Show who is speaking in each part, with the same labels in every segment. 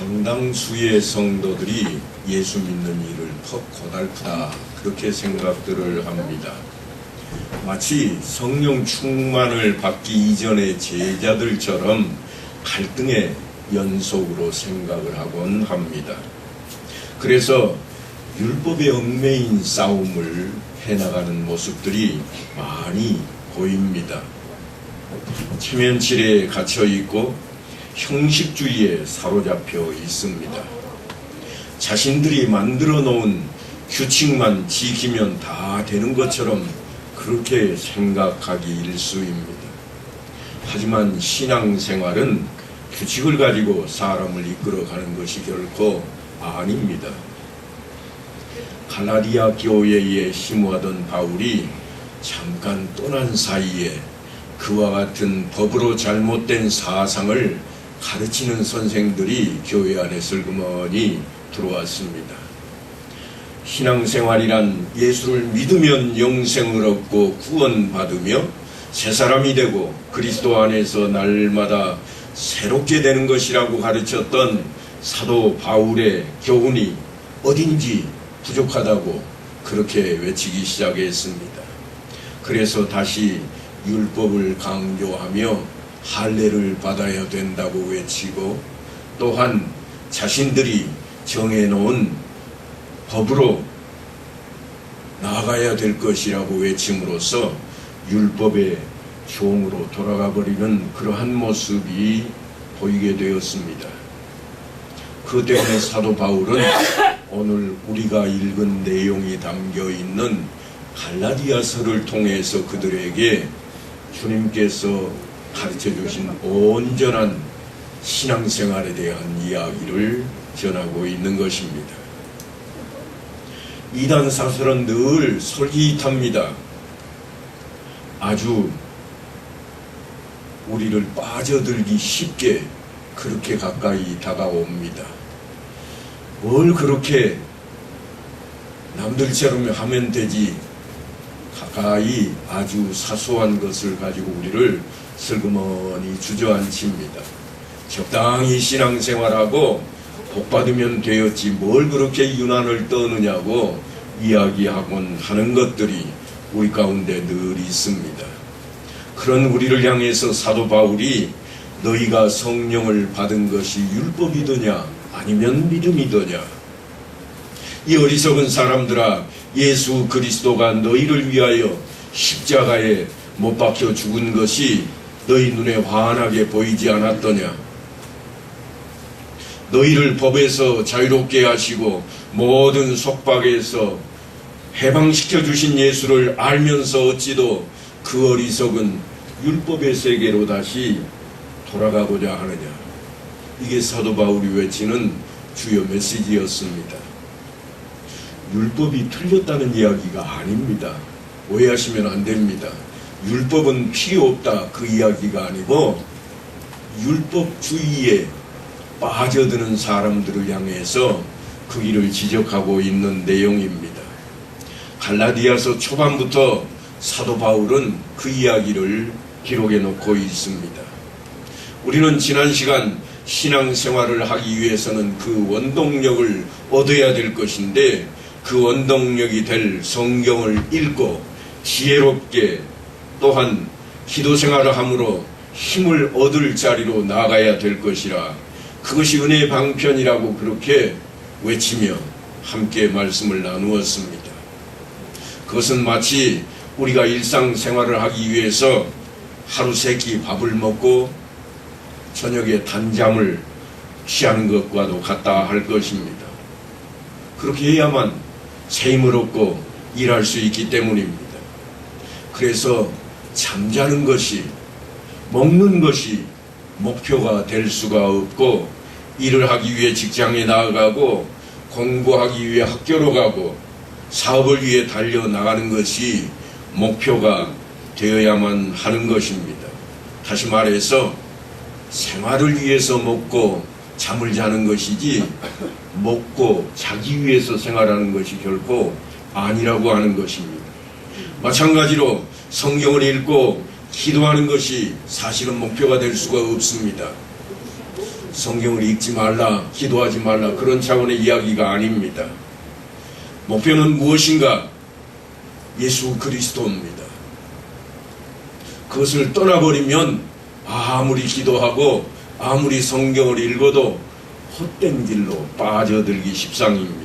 Speaker 1: 상당수의 성도들이 예수 믿는 일을 퍽 고달프다 그렇게 생각들을 합니다. 마치 성령 충만을 받기 이전의 제자들처럼 갈등의 연속으로 생각을 하곤 합니다. 그래서 율법의 얽매인 싸움을 해나가는 모습들이 많이 보입니다. 체면질에 갇혀있고 형식주의에 사로잡혀 있습니다. 자신들이 만들어 놓은 규칙만 지키면 다 되는 것처럼 그렇게 생각하기 일쑤입니다. 하지만 신앙생활은 규칙을 가지고 사람을 이끌어가는 것이 결코 아닙니다. 갈라디아 교회에 심우하던 바울이 잠깐 떠난 사이에 그와 같은 법으로 잘못된 사상을 가르치는 선생들이 교회 안에 슬그머니 들어왔습니다. 신앙생활이란 예수를 믿으면 영생을 얻고 구원받으며 새 사람이 되고 그리스도 안에서 날마다 새롭게 되는 것이라고 가르쳤던 사도 바울의 교훈이 어딘지 부족하다고 그렇게 외치기 시작했습니다. 그래서 다시 율법을 강조하며 할례를 받아야 된다고 외치고 또한 자신들이 정해놓은 법으로 나아가야 될 것이라고 외침으로써 율법의 종으로 돌아가 버리는 그러한 모습이 보이게 되었습니다. 그 때문에 사도 바울은 오늘 우리가 읽은 내용이 담겨있는 갈라디아서를 통해서 그들에게 주님께서 가르쳐 주신 온전한 신앙생활에 대한 이야기를 전하고 있는 것입니다. 이단 사설은 늘 솔깃합니다. 아주 우리를 빠져들기 쉽게 그렇게 가까이 다가옵니다. 뭘 그렇게 남들처럼 하면 되지, 가까이 아주 사소한 것을 가지고 우리를 슬그머니 주저앉힙니다. 적당히 신앙생활하고 복받으면 되었지 뭘 그렇게 유난을 떠느냐고 이야기하곤 하는 것들이 우리 가운데 늘 있습니다. 그런 우리를 향해서 사도 바울이 너희가 성령을 받은 것이 율법이더냐 아니면 믿음이더냐, 이 어리석은 사람들아, 예수 그리스도가 너희를 위하여 십자가에 못 박혀 죽은 것이 너희 눈에 환하게 보이지 않았더냐? 너희를 법에서 자유롭게 하시고 모든 속박에서 해방시켜 주신 예수를 알면서 어찌도 그 어리석은 율법의 세계로 다시 돌아가고자 하느냐? 이게 사도 바울이 외치는 주요 메시지였습니다. 율법이 틀렸다는 이야기가 아닙니다. 오해하시면 안 됩니다. 율법은 필요 없다 그 이야기가 아니고 율법주의에 빠져드는 사람들을 향해서 그 길을 지적하고 있는 내용입니다. 갈라디아서 초반부터 사도 바울은 그 이야기를 기록해 놓고 있습니다. 우리는 지난 시간 신앙생활을 하기 위해서는 그 원동력을 얻어야 될 것인데 그 원동력이 될 성경을 읽고 지혜롭게 또한 기도생활을 함으로 힘을 얻을 자리로 나가야 될 것이라, 그것이 은혜의 방편이라고 그렇게 외치며 함께 말씀을 나누었습니다. 그것은 마치 우리가 일상생활을 하기 위해서 하루 세 끼 밥을 먹고 저녁에 단잠을 취하는 것과도 같다 할 것입니다. 그렇게 해야만 새 힘을 얻고 일할 수 있기 때문입니다. 그래서 잠자는 것이, 먹는 것이 목표가 될 수가 없고, 일을 하기 위해 직장에 나아가고 공부하기 위해 학교로 가고 사업을 위해 달려나가는 것이 목표가 되어야만 하는 것입니다. 다시 말해서 생활을 위해서 먹고 잠을 자는 것이지 먹고 자기 위해서 생활하는 것이 결코 아니라고 하는 것입니다. 마찬가지로 성경을 읽고 기도하는 것이 사실은 목표가 될 수가 없습니다. 성경을 읽지 말라, 기도하지 말라 그런 차원의 이야기가 아닙니다. 목표는 무엇인가? 예수 그리스도입니다. 그것을 떠나버리면 아무리 기도하고 아무리 성경을 읽어도 헛된 길로 빠져들기 십상입니다.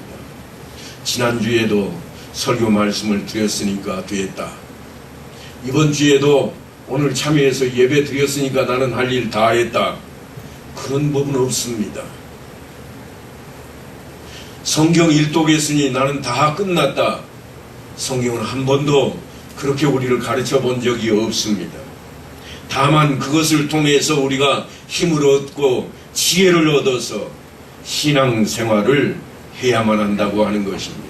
Speaker 1: 지난주에도 설교 말씀을 드렸으니까 됐다. 이번 주에도 오늘 참여해서 예배 드렸으니까 나는 할 일 다 했다. 그런 법은 없습니다. 성경 일독했으니 나는 다 끝났다. 성경은 한 번도 그렇게 우리를 가르쳐 본 적이 없습니다. 다만 그것을 통해서 우리가 힘을 얻고 지혜를 얻어서 신앙생활을 해야만 한다고 하는 것입니다.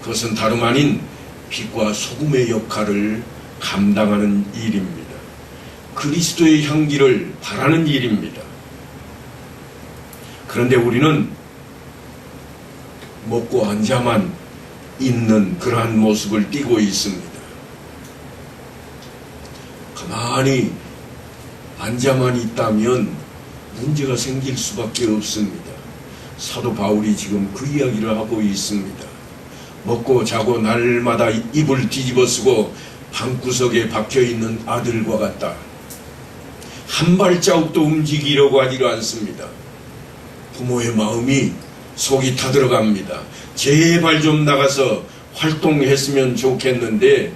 Speaker 1: 그것은 다름 아닌 빛과 소금의 역할을 감당하는 일입니다. 그리스도의 향기를 바라는 일입니다. 그런데 우리는 먹고 앉아만 있는 그러한 모습을 띠고 있습니다. 가만히 앉아만 있다면 문제가 생길 수밖에 없습니다. 사도 바울이 지금 그 이야기를 하고 있습니다. 먹고 자고 날마다 이불 뒤집어 쓰고 방구석에 박혀있는 아들과 같다. 한 발자국도 움직이려고 하지를 않습니다. 부모의 마음이 속이 타들어갑니다. 제발 좀 나가서 활동했으면 좋겠는데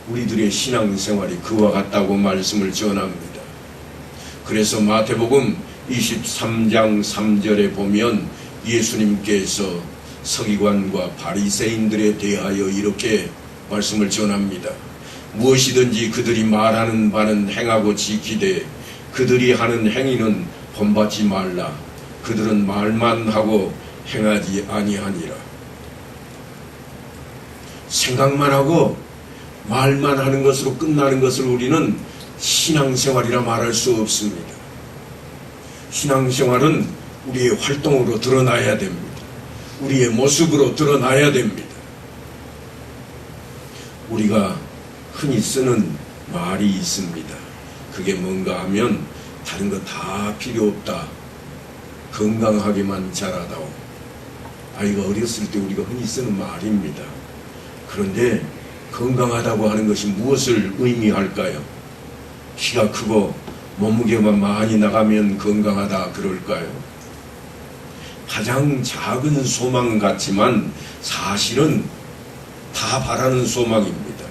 Speaker 1: 우리들의 신앙생활이 그와 같다고 말씀을 전합니다. 그래서 마태복음 23장 3절에 보면 예수님께서 서기관과 바리새인들에 대하여 이렇게 말씀을 전합니다. 무엇이든지 그들이 말하는 바는 행하고 지키되 그들이 하는 행위는 본받지 말라. 그들은 말만 하고 행하지 아니하니라. 생각만 하고 말만 하는 것으로 끝나는 것을 우리는 신앙생활이라 말할 수 없습니다. 신앙생활은 우리의 활동으로 드러나야 됩니다. 우리의 모습으로 드러나야 됩니다. 우리가 흔히 쓰는 말이 있습니다. 그게 뭔가 하면 다른 거 다 필요 없다. 건강하게만 자라다오. 아이가 어렸을 때 우리가 흔히 쓰는 말입니다. 그런데 건강하다고 하는 것이 무엇을 의미할까요? 키가 크고 몸무게만 많이 나가면 건강하다 그럴까요? 가장 작은 소망 같지만 사실은 다 바라는 소망입니다.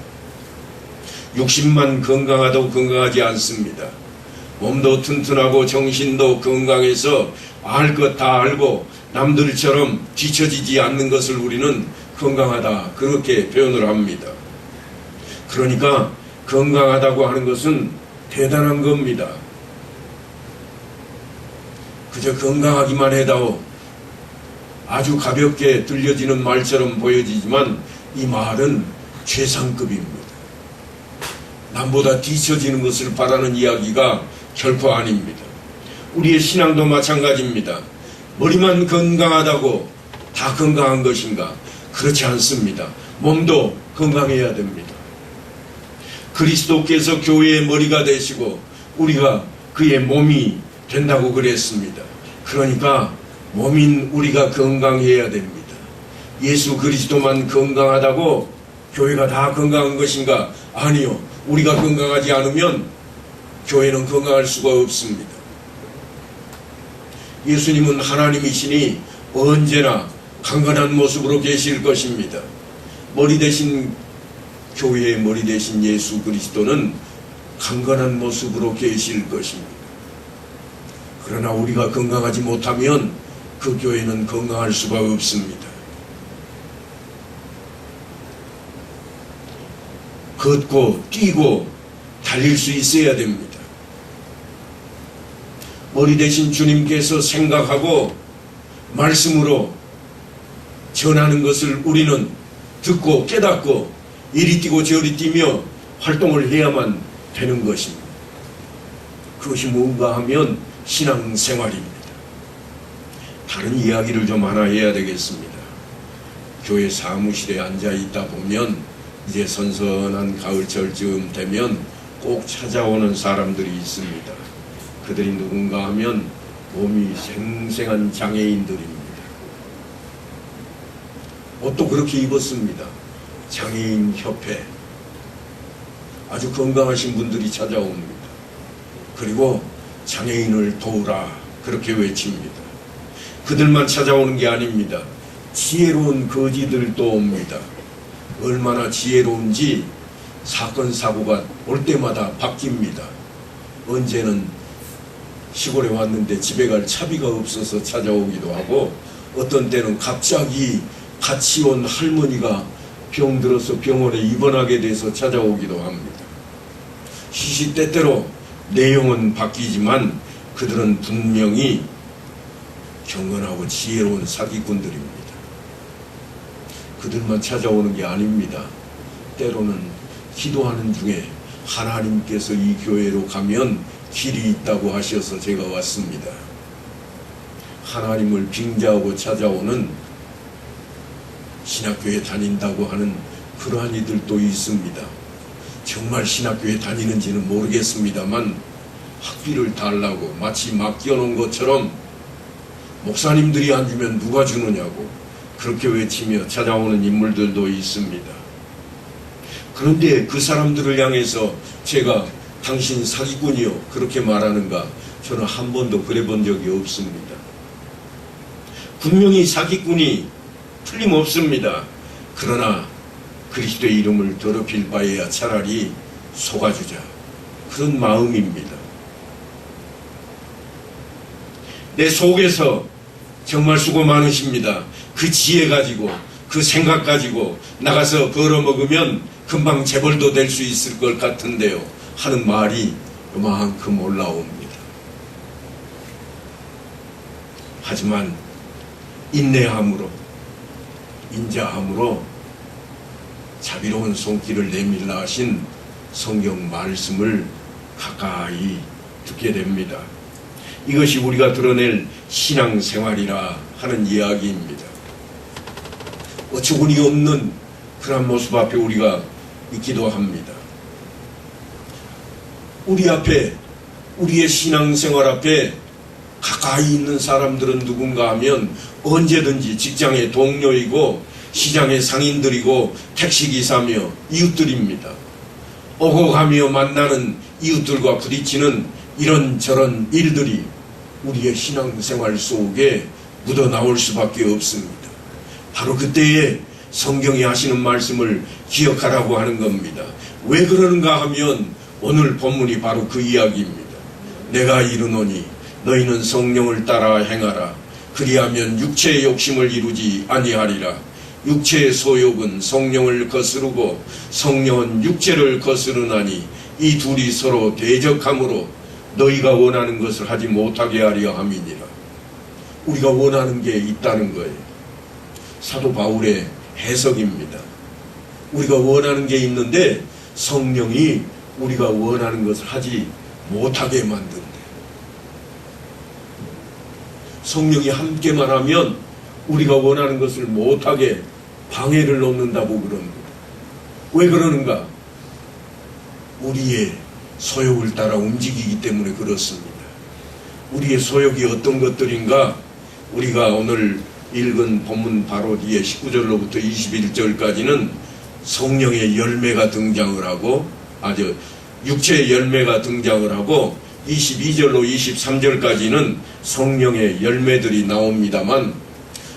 Speaker 1: 육신만 건강하다고 건강하지 않습니다. 몸도 튼튼하고 정신도 건강해서 알 것 다 알고 남들처럼 뒤처지지 않는 것을 우리는 건강하다 그렇게 표현을 합니다. 그러니까 건강하다고 하는 것은 대단한 겁니다. 그저 건강하기만 해도 아주 가볍게 들려지는 말처럼 보여지지만 이 말은 최상급입니다. 남보다 뒤처지는 것을 바라는 이야기가 결코 아닙니다. 우리의 신앙도 마찬가지입니다. 머리만 건강하다고 다 건강한 것인가? 그렇지 않습니다. 몸도 건강해야 됩니다. 그리스도께서 교회의 머리가 되시고 우리가 그의 몸이 된다고 그랬습니다. 그러니까 몸인 우리가 건강해야 됩니다. 예수 그리스도만 건강하다고 교회가 다 건강한 것인가? 아니요. 우리가 건강하지 않으면 교회는 건강할 수가 없습니다. 예수님은 하나님이시니 언제나 강건한 모습으로 계실 것입니다. 머리 대신 교회의 머리 대신 예수 그리스도는 강건한 모습으로 계실 것입니다. 그러나 우리가 건강하지 못하면 그 교회는 건강할 수가 없습니다. 걷고 뛰고 달릴 수 있어야 됩니다. 머리 대신 주님께서 생각하고 말씀으로 전하는 것을 우리는 듣고 깨닫고 이리 뛰고 저리 뛰며 활동을 해야만 되는 것입니다. 그것이 뭔가 하면 신앙생활입니다. 다른 이야기를 좀 하나 해야 되겠습니다. 교회 사무실에 앉아 있다 보면 이제 선선한 가을철쯤 되면 꼭 찾아오는 사람들이 있습니다. 그들이 누군가 하면 몸이 생생한 장애인들입니다. 옷도 그렇게 입었습니다. 장애인 협회, 아주 건강하신 분들이 찾아옵니다. 그리고 장애인을 도우라 그렇게 외칩니다. 그들만 찾아오는 게 아닙니다. 지혜로운 거지들도 옵니다. 얼마나 지혜로운지 사건 사고가 올 때마다 바뀝니다. 언제는 시골에 왔는데 집에 갈 차비가 없어서 찾아오기도 하고, 어떤 때는 갑자기 같이 온 할머니가 병들어서 병원에 입원하게 돼서 찾아오기도 합니다. 시시때때로 내용은 바뀌지만 그들은 분명히 경건하고 지혜로운 사기꾼들입니다. 그들만 찾아오는 게 아닙니다. 때로는 기도하는 중에 하나님께서 이 교회로 가면 길이 있다고 하셔서 제가 왔습니다. 하나님을 빙자하고 찾아오는 신학교에 다닌다고 하는 그러한 이들도 있습니다. 정말 신학교에 다니는지는 모르겠습니다만 학비를 달라고 마치 맡겨놓은 것처럼 목사님들이 안 주면 누가 주느냐고 그렇게 외치며 찾아오는 인물들도 있습니다. 그런데 그 사람들을 향해서 제가 당신 사기꾼이요 그렇게 말하는가? 저는 한 번도 그래 본 적이 없습니다. 분명히 사기꾼이 틀림없습니다. 그러나 그리스도의 이름을 더럽힐 바에야 차라리 속아주자, 그런 마음입니다. 내 속에서 정말 수고 많으십니다. 그 지혜 가지고 그 생각 가지고 나가서 벌어먹으면 금방 재벌도 될 수 있을 것 같은데요 하는 말이 요만큼 올라옵니다. 하지만 인내함으로 인자함으로 자비로운 손길을 내밀라 하신 성경 말씀을 가까이 듣게 됩니다. 이것이 우리가 드러낼 신앙생활이라 하는 이야기입니다. 어처구니 없는 그런 모습 앞에 우리가 있기도 합니다. 우리 앞에, 우리의 신앙생활 앞에 가까이 있는 사람들은 누군가 하면 언제든지 직장의 동료이고 시장의 상인들이고 택시기사며 이웃들입니다. 오고 가며 만나는 이웃들과 부딪히는 이런저런 일들이 우리의 신앙생활 속에 묻어나올 수밖에 없습니다. 바로 그때에 성경이 하시는 말씀을 기억하라고 하는 겁니다. 왜 그러는가 하면 오늘 본문이 바로 그 이야기입니다. 내가 이르노니 너희는 성령을 따라 행하라. 그리하면 육체의 욕심을 이루지 아니하리라. 육체의 소욕은 성령을 거스르고 성령은 육체를 거스르나니 이 둘이 서로 대적함으로 너희가 원하는 것을 하지 못하게 하려 함이니라. 우리가 원하는 게 있다는 거예요. 사도 바울의 해석입니다. 우리가 원하는 게 있는데 성령이 우리가 원하는 것을 하지 못하게 만든대. 성령이 함께만 하면 우리가 원하는 것을 못하게 방해를 놓는다고 그럽니다. 왜 그러는가? 우리의 소욕을 따라 움직이기 때문에 그렇습니다. 우리의 소욕이 어떤 것들인가? 우리가 오늘 읽은 본문 바로 뒤에 19절로부터 21절까지는 성령의 열매가 등장을 하고 아주 육체의 열매가 등장을 하고 22절로 23절까지는 성령의 열매들이 나옵니다만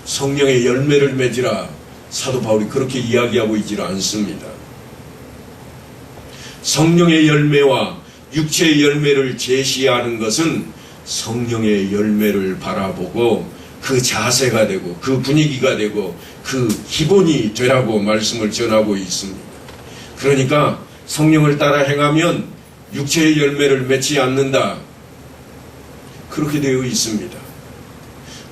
Speaker 1: 성령의 열매를 맺으라 사도 바울이 그렇게 이야기하고 있지는 않습니다. 성령의 열매와 육체의 열매를 제시하는 것은 성령의 열매를 바라보고 그 자세가 되고 그 분위기가 되고 그 기본이 되라고 말씀을 전하고 있습니다. 그러니까 성령을 따라 행하면 육체의 열매를 맺지 않는다. 그렇게 되어 있습니다.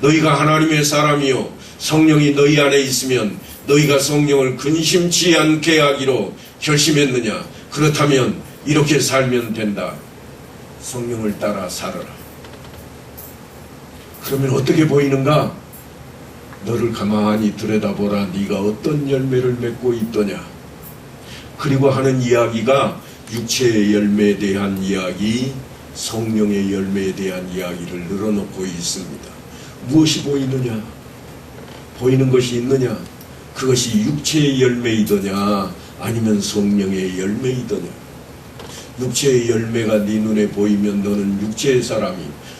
Speaker 1: 너희가 하나님의 사람이요 성령이 너희 안에 있으면 너희가 성령을 근심치 않게 하기로 결심했느냐? 그렇다면 이렇게 살면 된다. 성령을 따라 살아라. 그러면 어떻게 보이는가? 너를 가만히 들여다보라. 네가 어떤 열매를 맺고 있더냐? 그리고 하는 이야기가 육체의 열매에 대한 이야기, 성령의 열매에 대한 이야기를 늘어놓고 있습니다. 무엇이 보이느냐? 보이는 것이 있느냐? 그것이 육체의 열매이더냐 아니면 성령의 열매이더냐? 육체의 열매가 네 눈에 보이면 너는 육체의 사람이,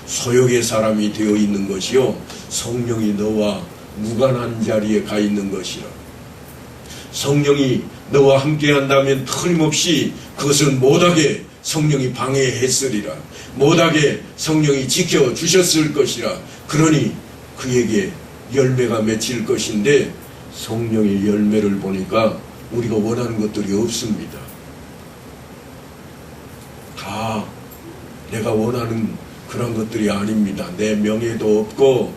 Speaker 1: 소욕의 사람이 되어 있는 것이요, 성령이 너와 무관한 자리에 가 있는 것이라. 성령이 너와 함께 한다면 틀림없이 그것을 못하게 성령이 방해했으리라. 못하게 성령이 지켜주셨을 것이라. 그러니 그에게 열매가 맺힐 것인데, 성령의 열매를 보니까 우리가 원하는 것들이 없습니다. 다 내가 원하는 그런 것들이 아닙니다. 내 명예도 없고,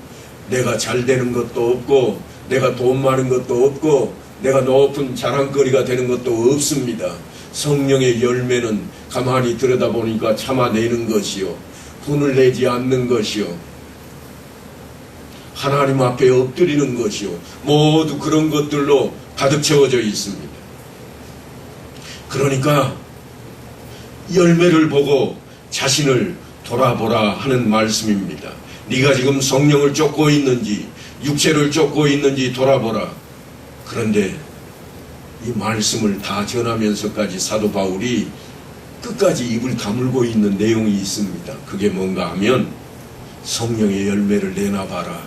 Speaker 1: 내가 잘 되는 것도 없고, 내가 돈 많은 것도 없고, 내가 높은 자랑거리가 되는 것도 없습니다. 성령의 열매는 가만히 들여다보니까 참아내는 것이요, 분을 내지 않는 것이요, 하나님 앞에 엎드리는 것이요, 모두 그런 것들로 가득 채워져 있습니다. 그러니까 열매를 보고 자신을 돌아보라 하는 말씀입니다. 네가 지금 성령을 쫓고 있는지 육체를 쫓고 있는지 돌아보라. 그런데 이 말씀을 다 전하면서까지 사도 바울이 끝까지 입을 다물고 있는 내용이 있습니다. 그게 뭔가 하면 성령의 열매를 내놔봐라,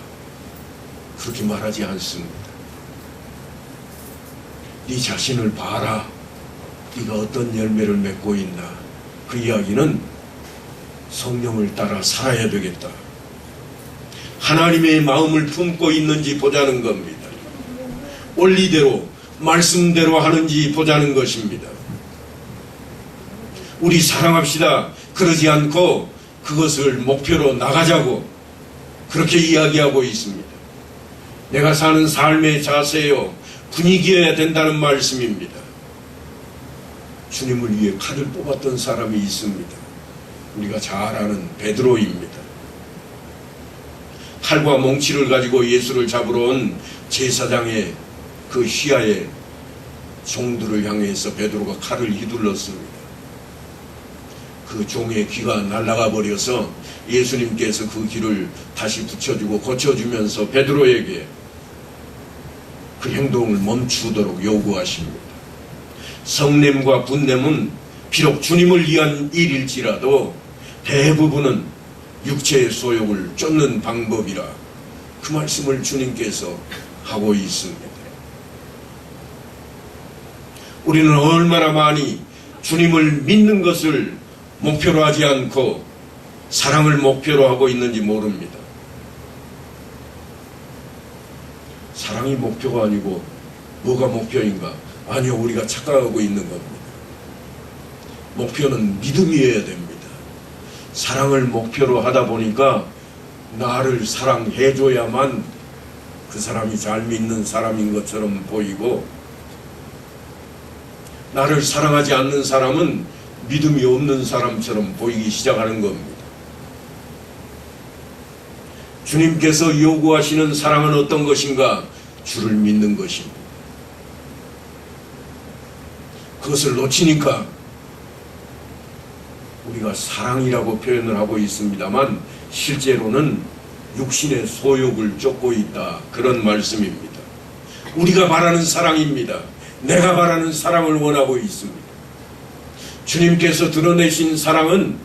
Speaker 1: 그렇게 말하지 않습니다. 네 자신을 봐라. 네가 어떤 열매를 맺고 있나. 그 이야기는 성령을 따라 살아야 되겠다. 하나님의 마음을 품고 있는지 보자는 겁니다. 원리대로 말씀대로 하는지 보자는 것입니다. 우리 사랑합시다 그러지 않고 그것을 목표로 나가자고 그렇게 이야기하고 있습니다. 내가 사는 삶의 자세요, 분위기여야 된다는 말씀입니다. 주님을 위해 칼을 뽑았던 사람이 있습니다. 우리가 잘 아는 베드로입니다. 칼과 몽치를 가지고 예수를 잡으러 온 제사장의 그 휘하에 종들을 향해서 베드로가 칼을 휘둘렀습니다. 그 종의 귀가 날아가 버려서 예수님께서 그 귀를 다시 붙여주고 고쳐주면서 베드로에게 그 행동을 멈추도록 요구하십니다. 성냄과 분냄은 비록 주님을 위한 일일지라도 대부분은 육체의 소욕을 쫓는 방법이라, 그 말씀을 주님께서 하고 있습니다. 우리는 얼마나 많이 주님을 믿는 것을 목표로 하지 않고 사랑을 목표로 하고 있는지 모릅니다. 사랑이 목표가 아니고 뭐가 목표인가? 아니요, 우리가 착각하고 있는 겁니다. 목표는 믿음이어야 됩니다. 사랑을 목표로 하다 보니까 나를 사랑해줘야만 그 사람이 잘 믿는 사람인 것처럼 보이고, 나를 사랑하지 않는 사람은 믿음이 없는 사람처럼 보이기 시작하는 겁니다. 주님께서 요구하시는 사랑은 어떤 것인가? 주를 믿는 것입니다. 그것을 놓치니까 우리가 사랑이라고 표현을 하고 있습니다만 실제로는 육신의 소욕을 쫓고 있다, 그런 말씀입니다. 우리가 바라는 사랑입니다. 내가 바라는 사랑을 원하고 있습니다. 주님께서 드러내신 사랑은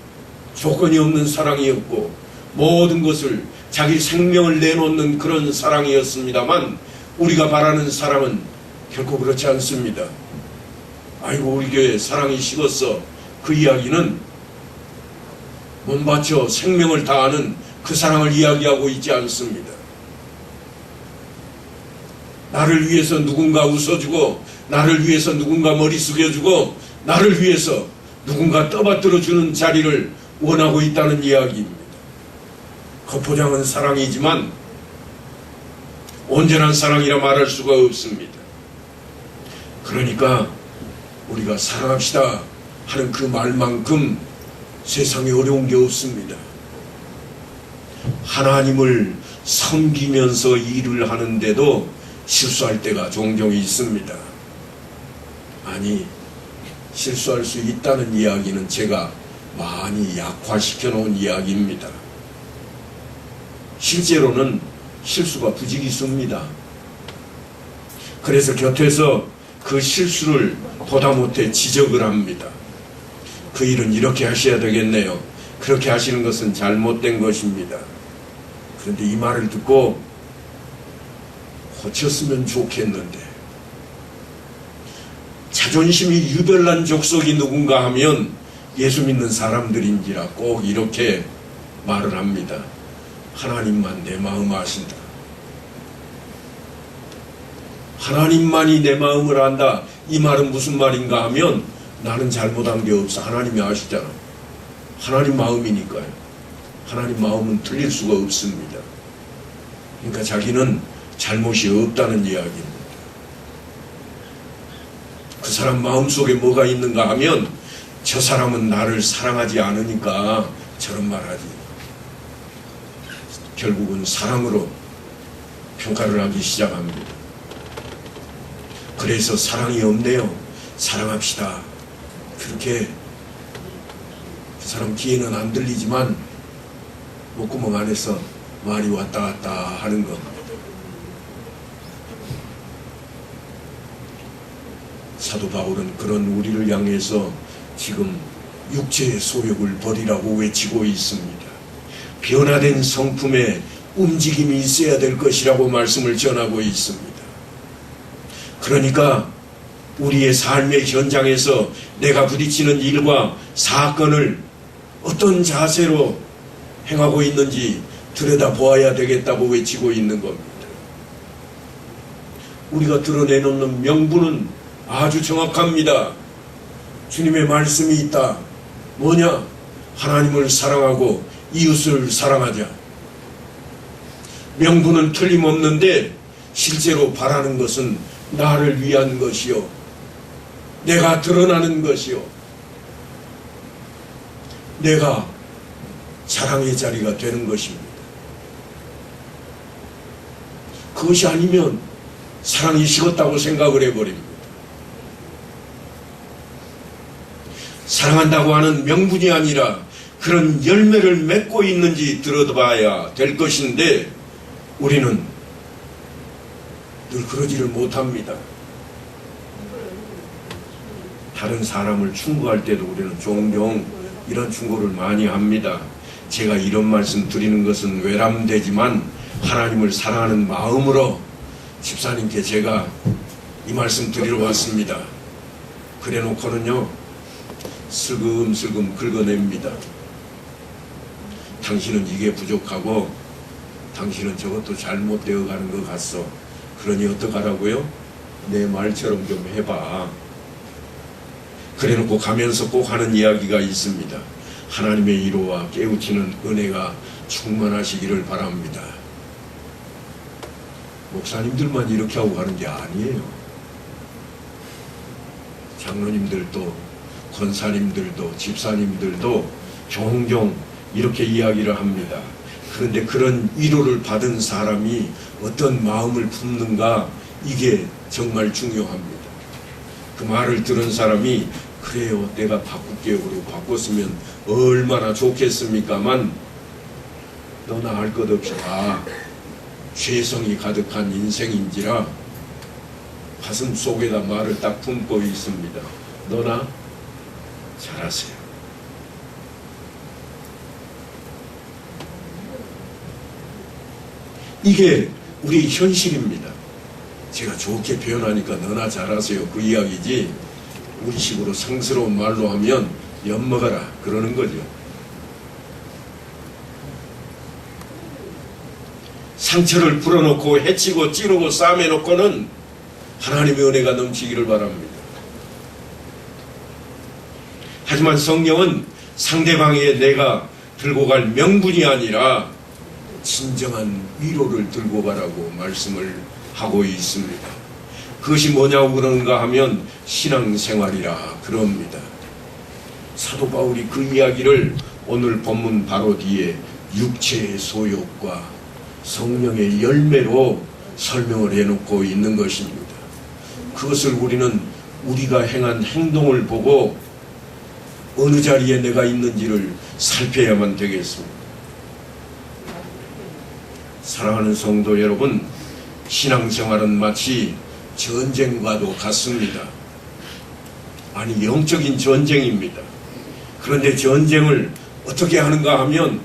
Speaker 1: 조건이 없는 사랑이었고 모든 것을 자기 생명을 내놓는 그런 사랑이었습니다만, 우리가 바라는 사랑은 결코 그렇지 않습니다. 아이고 우리 교회 사랑이 식었어, 그 이야기는 몸 바쳐 생명을 다하는 그 사랑을 이야기하고 있지 않습니다. 나를 위해서 누군가 웃어주고, 나를 위해서 누군가 머리 숙여주고, 나를 위해서 누군가 떠받들어주는 자리를 원하고 있다는 이야기입니다. 겉포장은 사랑이지만 온전한 사랑이라 말할 수가 없습니다. 그러니까 우리가 사랑합시다 하는 그 말만큼 세상에 어려운 게 없습니다. 하나님을 섬기면서 일을 하는데도 실수할 때가 종종 있습니다. 아니, 실수할 수 있다는 이야기는 제가 많이 약화시켜 놓은 이야기입니다. 실제로는 실수가 부지기수입니다. 그래서 곁에서 그 실수를 보다 못해 지적을 합니다. 그 일은 이렇게 하셔야 되겠네요. 그렇게 하시는 것은 잘못된 것입니다. 그런데 이 말을 듣고 고쳤으면 좋겠는데, 자존심이 유별난 족속이 누군가 하면 예수 믿는 사람들인지라 꼭 이렇게 말을 합니다. 하나님만 내 마음 아신다. 하나님만이 내 마음을 안다. 이 말은 무슨 말인가 하면 나는 잘못한 게 없어. 하나님이 아시잖아. 하나님 마음이니까요. 하나님 마음은 틀릴 수가 없습니다. 그러니까 자기는 잘못이 없다는 이야기입니다. 그 사람 마음속에 뭐가 있는가 하면 저 사람은 나를 사랑하지 않으니까 저런 말하지. 결국은 사랑으로 평가를 하기 시작합니다. 그래서 사랑이 없네요. 사랑합시다. 그렇게 그 사람 귀에는 안 들리지만 목구멍 안에서 말이 왔다 갔다 하는 것. 사도 바울은 그런 우리를 향해서 지금 육체의 소욕을 버리라고 외치고 있습니다. 변화된 성품에 움직임이 있어야 될 것이라고 말씀을 전하고 있습니다. 그러니까 우리의 삶의 현장에서 내가 부딪히는 일과 사건을 어떤 자세로 행하고 있는지 들여다보아야 되겠다고 외치고 있는 겁니다. 우리가 드러내놓는 명분은 아주 정확합니다. 주님의 말씀이 있다. 뭐냐? 하나님을 사랑하고 이웃을 사랑하자. 명분은 틀림없는데 실제로 바라는 것은 나를 위한 것이요, 내가 드러나는 것이요, 내가 자랑의 자리가 되는 것입니다. 그것이 아니면 사랑이 식었다고 생각을 해버립니다. 사랑한다고 하는 명분이 아니라 그런 열매를 맺고 있는지 들어봐야 될 것인데 우리는 늘 그러지를 못합니다. 다른 사람을 충고할 때도 우리는 종종 이런 충고를 많이 합니다. 제가 이런 말씀 드리는 것은 외람되지만 하나님을 사랑하는 마음으로 집사님께 제가 이 말씀 드리러 왔습니다. 그래 놓고는요, 슬금슬금 긁어냅니다. 당신은 이게 부족하고 당신은 저것도 잘못되어 가는 것 같소. 그러니 어떡하라고요? 내 말처럼 좀 해봐. 그래 놓고 가면서 꼭 하는 이야기가 있습니다. 하나님의 위로와 깨우치는 은혜가 충만하시기를 바랍니다. 목사님들만 이렇게 하고 가는 게 아니에요. 장로님들도, 권사님들도, 집사님들도 종종 이렇게 이야기를 합니다. 그런데 그런 위로를 받은 사람이 어떤 마음을 품는가, 이게 정말 중요합니다. 그 말을 들은 사람이 그래요, 내가 바꿀게요 그러고 바꿨으면 얼마나 좋겠습니까만, 너나 할 것 없이 다 죄성이 가득한 인생인지라 가슴 속에다 말을 딱 품고 있습니다. 너나 잘하세요. 이게 우리 현실입니다. 제가 좋게 표현하니까 너나 잘하세요 그 이야기지, 우리식으로 상스러운 말로 하면 엿먹어라 그러는 거죠. 상처를 풀어놓고 해치고 찌르고 싸매놓고는 하나님의 은혜가 넘치기를 바랍니다. 하지만 성령은 상대방에게 내가 들고 갈 명분이 아니라 진정한 위로를 들고 가라고 말씀을 하고 있습니다. 그것이 뭐냐고 그러는가 하면 신앙생활이라 그럽니다. 사도 바울이 그 이야기를 오늘 본문 바로 뒤에 육체의 소욕과 성령의 열매로 설명을 해놓고 있는 것입니다. 그것을 우리는 우리가 행한 행동을 보고 어느 자리에 내가 있는지를 살펴야만 되겠습니다. 사랑하는 성도 여러분, 신앙생활은 마치 전쟁과도 같습니다. 아니, 영적인 전쟁입니다. 그런데 전쟁을 어떻게 하는가 하면,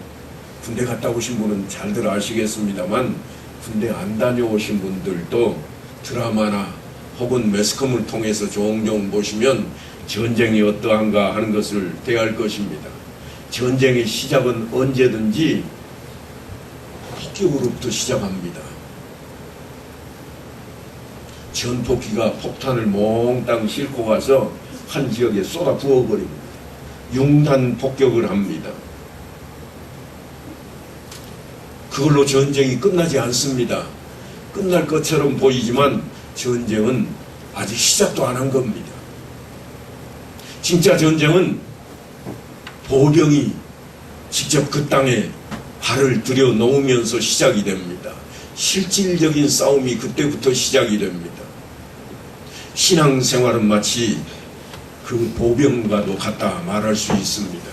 Speaker 1: 군대 갔다 오신 분은 잘들 아시겠습니다만 군대 안 다녀오신 분들도 드라마나 혹은 매스컴을 통해서 종종 보시면 전쟁이 어떠한가 하는 것을 대할 것입니다. 전쟁의 시작은 언제든지 폭격으로부터 시작합니다. 전폭기가 폭탄을 몽땅 싣고 가서 한 지역에 쏟아 부어버립니다. 융단 폭격을 합니다. 그걸로 전쟁이 끝나지 않습니다. 끝날 것처럼 보이지만 전쟁은 아직 시작도 안 한 겁니다. 진짜 전쟁은 보병이 직접 그 땅에 발을 들여 놓으면서 시작이 됩니다. 실질적인 싸움이 그때부터 시작이 됩니다. 신앙생활은 마치 그 보병과도 같다 말할 수 있습니다.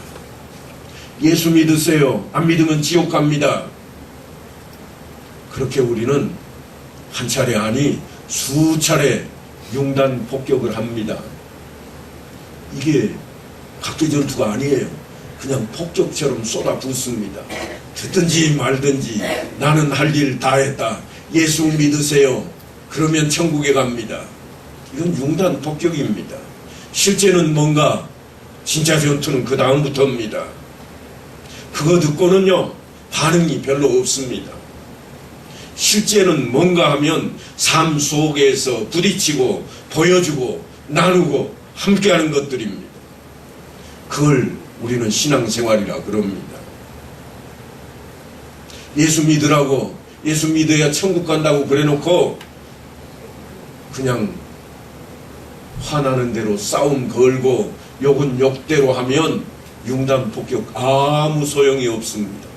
Speaker 1: 예수 믿으세요. 안 믿으면 지옥 갑니다. 그렇게 우리는 한 차례 아니 수차례 융단 폭격을 합니다. 이게 각개전투가 아니에요. 그냥 폭격처럼 쏟아붓습니다. 듣든지 말든지 나는 할 일 다 했다. 예수 믿으세요. 그러면 천국에 갑니다. 이건 융단 폭격입니다. 실제는 뭔가 진짜 전투는 그 다음부터입니다. 그거 듣고는요 반응이 별로 없습니다. 실제는 뭔가 하면 삶 속에서 부딪히고 보여주고 나누고 함께하는 것들입니다. 그걸 우리는 신앙생활이라 그럽니다. 예수 믿으라고, 예수 믿어야 천국 간다고 그래놓고 그냥 화나는 대로 싸움 걸고 욕은 욕대로 하면 융단 폭격 아무 소용이 없습니다.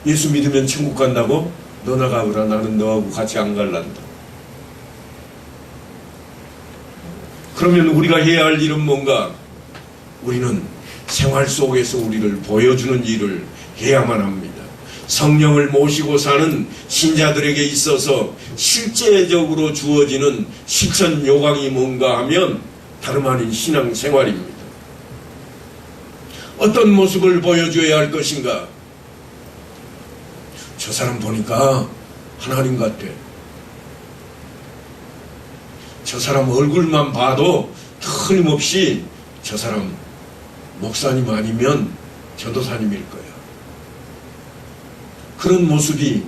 Speaker 1: 예수 믿으면 천국 간다고? 너나 가거라. 나는 너하고 같이 안 갈란다. 그러면 우리가 해야 할 일은 뭔가? 우리는 생활 속에서 우리를 보여주는 일을 해야만 합니다. 성령을 모시고 사는 신자들에게 있어서 실제적으로 주어지는 실천 요강이 뭔가 하면 다름 아닌 신앙생활입니다. 어떤 모습을 보여줘야 할 것인가? 저 사람 보니까 하나님 같아. 저 사람 얼굴만 봐도 틀림없이 저 사람 목사님 아니면 전도사님일 거야. 그런 모습이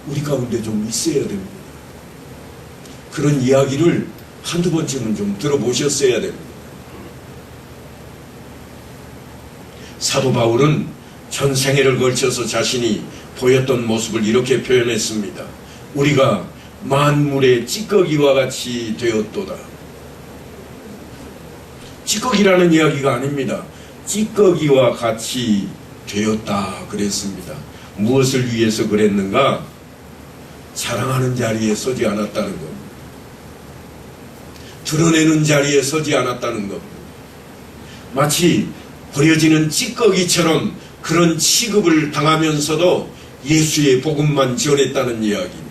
Speaker 1: 우리 가운데 좀 있어야 됩니다. 그런 이야기를 한두 번쯤은 좀 들어보셨어야 됩니다. 사도 바울은 전 생애를 걸쳐서 자신이 보였던 모습을 이렇게 표현했습니다. 우리가 만물의 찌꺼기와 같이 되었도다. 찌꺼기라는 이야기가 아닙니다. 찌꺼기와 같이 되었다 그랬습니다. 무엇을 위해서 그랬는가? 자랑하는 자리에 서지 않았다는 겁니다. 드러내는 자리에 서지 않았다는 겁니다. 마치 버려지는 찌꺼기처럼 그런 취급을 당하면서도 예수의 복음만 전했다는 이야기입니다.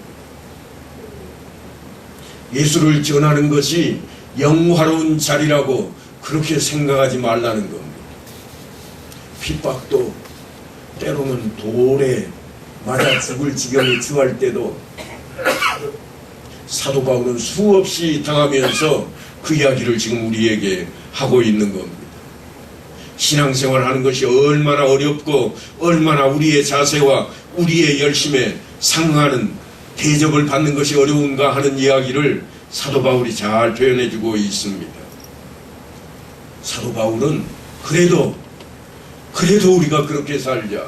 Speaker 1: 예수를 전하는 것이 영화로운 자리라고 그렇게 생각하지 말라는 겁니다. 핍박도 때로는 돌에 맞아 죽을 지경에 처할 때도 사도 바울은 수없이 당하면서 그 이야기를 지금 우리에게 하고 있는 겁니다. 신앙생활 하는 것이 얼마나 어렵고 얼마나 우리의 자세와 우리의 열심에 상응하는 대접을 받는 것이 어려운가 하는 이야기를 사도 바울이 잘 표현해주고 있습니다. 사도 바울은 그래도 우리가 그렇게 살자.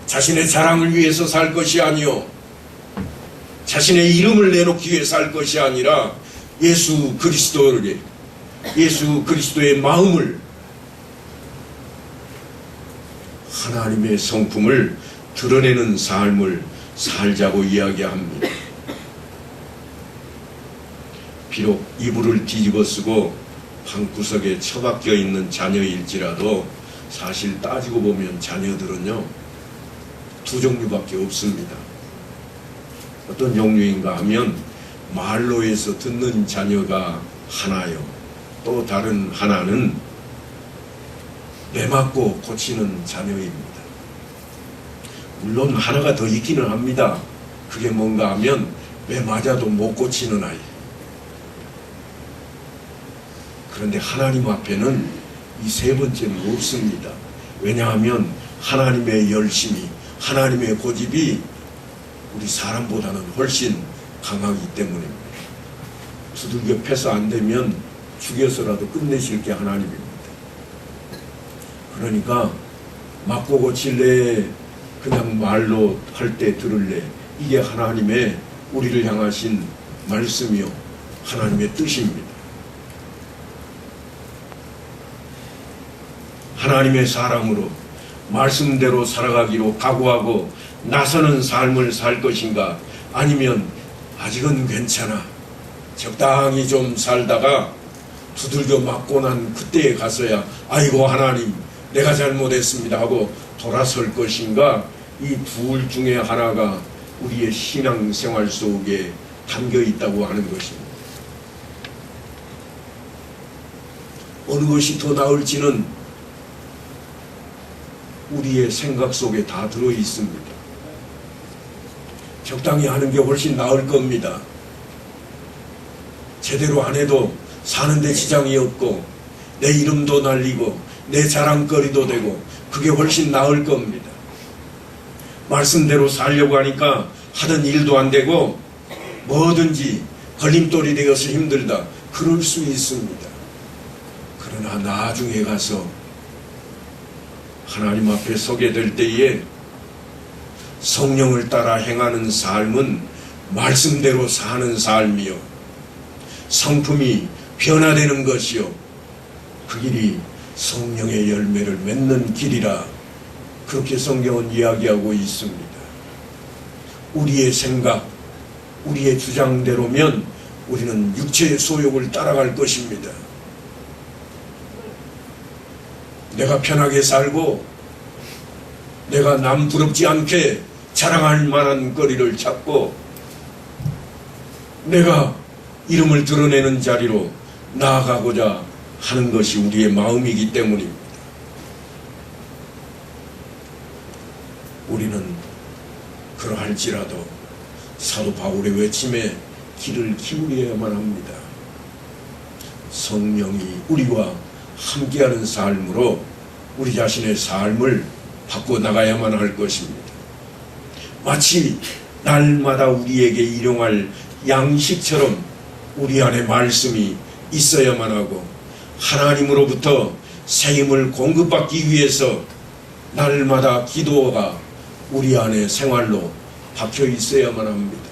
Speaker 1: 자신의 자랑을 위해서 살 것이 아니요, 자신의 이름을 내놓기 위해 살 것이 아니라 예수 그리스도의 마음을, 하나님의 성품을 드러내는 삶을 살자고 이야기합니다. 비록 이불을 뒤집어 쓰고 방구석에 처박혀 있는 자녀일지라도 사실 따지고 보면 자녀들은요, 두 종류밖에 없습니다. 어떤 종류인가 하면 말로 해서 듣는 자녀가 하나요. 또 다른 하나는 매 맞고 고치는 자녀입니다. 물론 하나가 더 있기는 합니다. 그게 뭔가 하면 매 맞아도 못 고치는 아이. 그런데 하나님 앞에는 이 세 번째는 없습니다. 왜냐하면 하나님의 열심이, 하나님의 고집이 우리 사람보다는 훨씬 강하기 때문입니다. 두들겨 패서 안 되면 죽여서라도 끝내실 게 하나님입니다. 그러니까 맞고 고칠래, 그냥 말로 할 때 들을래, 이게 하나님의 우리를 향하신 말씀이요, 하나님의 뜻입니다. 하나님의 사람으로 말씀대로 살아가기로 각오하고 나서는 삶을 살 것인가, 아니면 아직은 괜찮아, 적당히 좀 살다가 두들겨 맞고 난 그때에 가서야 아이고 하나님 내가 잘못했습니다 하고 돌아설 것인가, 이 둘 중에 하나가 우리의 신앙생활 속에 담겨 있다고 하는 것입니다. 어느 것이 더 나을지는 우리의 생각 속에 다 들어 있습니다. 적당히 하는 게 훨씬 나을 겁니다. 제대로 안 해도 사는데 지장이 없고 내 이름도 날리고 내 자랑거리도 되고 그게 훨씬 나을 겁니다. 말씀대로 살려고 하니까 하던 일도 안 되고 뭐든지 걸림돌이 되어서 힘들다, 그럴 수 있습니다. 그러나 나중에 가서 하나님 앞에 서게 될 때에 성령을 따라 행하는 삶은 말씀대로 사는 삶이요, 성품이 변화되는 것이요, 그 길이 성령의 열매를 맺는 길이라, 그렇게 성경은 이야기하고 있습니다. 우리의 생각, 우리의 주장대로면 우리는 육체의 소욕을 따라갈 것입니다. 내가 편하게 살고 내가 남 부럽지 않게 자랑할 만한 거리를 찾고 내가 이름을 드러내는 자리로 나아가고자 하는 것이 우리의 마음이기 때문입니다. 우리는 그러할지라도 사도 바울의 외침에 귀를 기울여야만 합니다. 성령이 우리와 함께하는 삶으로 우리 자신의 삶을 바꿔나가야만 할 것입니다. 마치 날마다 우리에게 일용할 양식처럼 우리 안에 말씀이 있어야만 하고 하나님으로부터 새 힘을 공급받기 위해서 날마다 기도가 우리 안에 생활로 박혀 있어야만 합니다.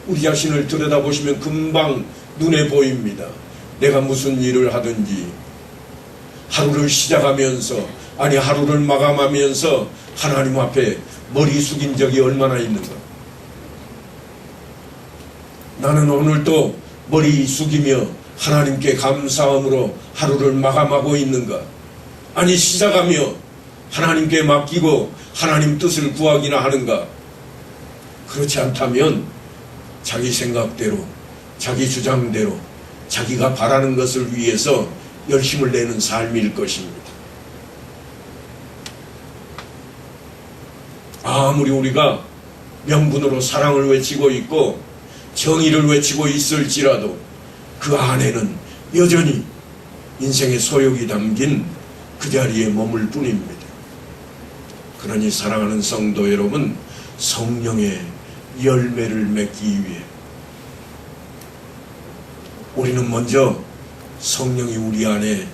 Speaker 1: 우리 자신을 들여다보시면 금방 눈에 보입니다. 내가 무슨 일을 하든지 하루를 시작하면서, 아니 하루를 마감하면서 하나님 앞에 머리 숙인 적이 얼마나 있는가. 나는 오늘도 머리 숙이며 하나님께 감사함으로 하루를 마감하고 있는가. 아니 시작하며 하나님께 맡기고 하나님 뜻을 구하기나 하는가. 그렇지 않다면 자기 생각대로, 자기 주장대로, 자기가 바라는 것을 위해서 열심을 내는 삶일 것입니다. 아무리 우리가 명분으로 사랑을 외치고 있고 정의를 외치고 있을지라도 그 안에는 여전히 인생의 소욕이 담긴 그 자리에 머물 뿐입니다. 그러니 사랑하는 성도 여러분, 성령의 열매를 맺기 위해 우리는 먼저 성령이 우리 안에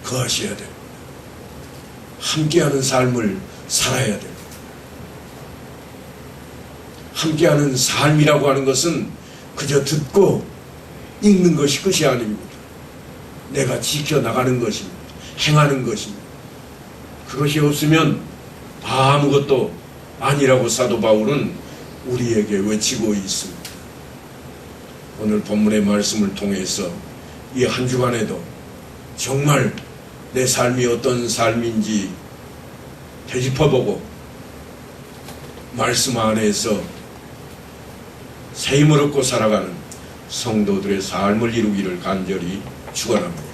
Speaker 1: 거하셔야 됩니다. 함께하는 삶을 살아야 됩니다. 함께하는 삶이라고 하는 것은 그저 듣고 읽는 것이 끝이 아닙니다. 내가 지켜나가는 것입니다. 행하는 것입니다. 그것이 없으면 아무것도 아니라고 사도 바울은 우리에게 외치고 있습니다. 오늘 본문의 말씀을 통해서 이 한 주간에도 정말 내 삶이 어떤 삶인지 되짚어보고 말씀 안에서 새 힘을 얻고 살아가는 성도들의 삶을 이루기를 간절히 축원합니다.